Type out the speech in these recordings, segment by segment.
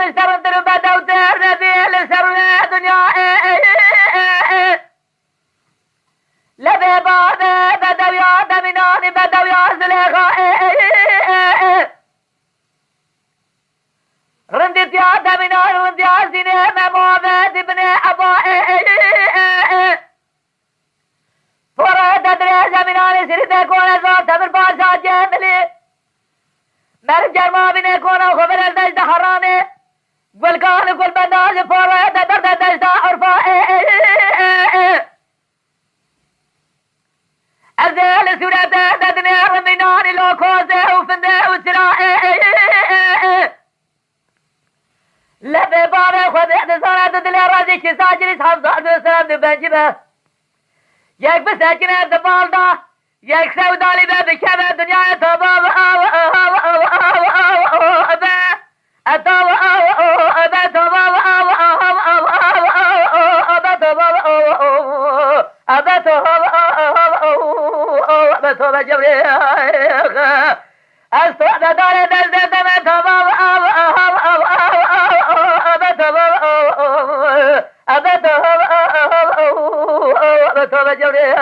لسر در بدو تر نبی لسر دنیا لبه باد بدو یا دمینان بدو یا زلیخا رندت یا دمینان رند یا زینه ممومد ابن عبا فورا ددر زمینان سریده کونه زاد تبر باشا جملی مر جرما بینه کونه خبر دجد حرانه گلکان گل بنداز فورا ددر دجد عرفا ازل سورت ددنه رمینان لوکوزه و فنده و سراء لبه بابه خود احتسانت دل رازی که ساجریس حفظات و سلام دو بنجبه یک بسکنه دبالده یک سودالی به بکمه دنیای توبه و توبه جبری از تو داره دست دمه توبه توبه جبری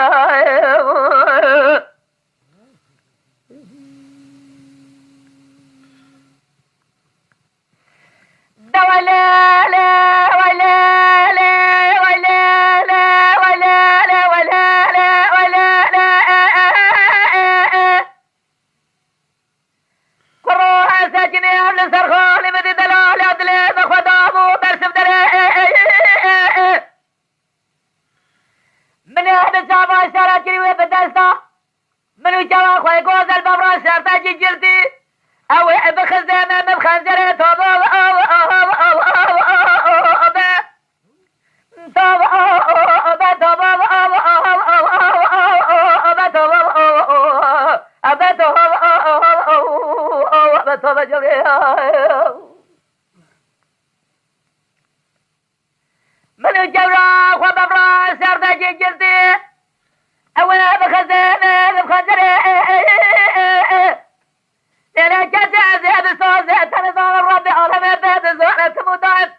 منو جوا خواه گوزل ببرا شرطه جی جلدی او بخزده من بخنزره توبه توبه جوری منو جوا خواه ببرا شرطه جی جلدی أولا بخزانة بخزرة أنا كنت أزيد صوزة تنظر الرب على بيت الزوء تموتات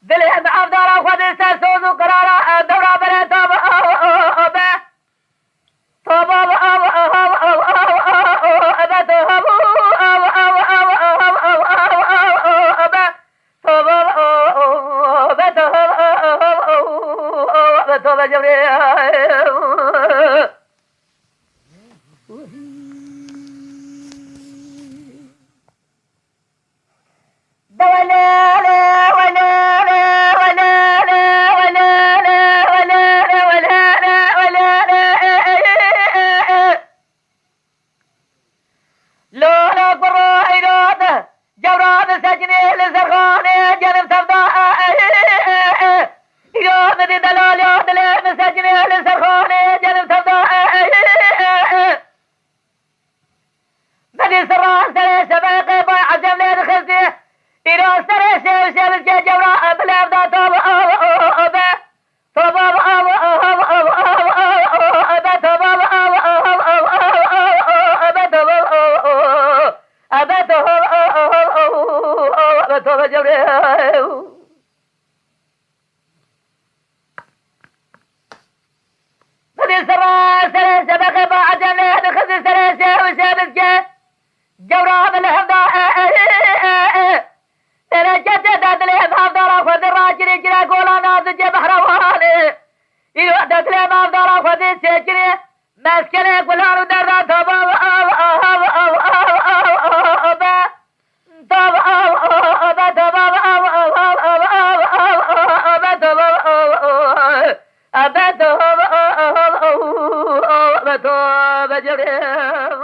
دلهم أفضل أخذ الساسوز وقرارة دورة بلا توبة توبة جبريل توبه جبريل بدي سراسر سبق بعد جمله بخذ سراسر وسابق جورا من الهمدا انا جت دادله بافدار خذ الراجل جرا قولا ناز بحر وهاني يلو دادله بافدار خذ سجري مسكله قولانو دردا توبه توبه جبريل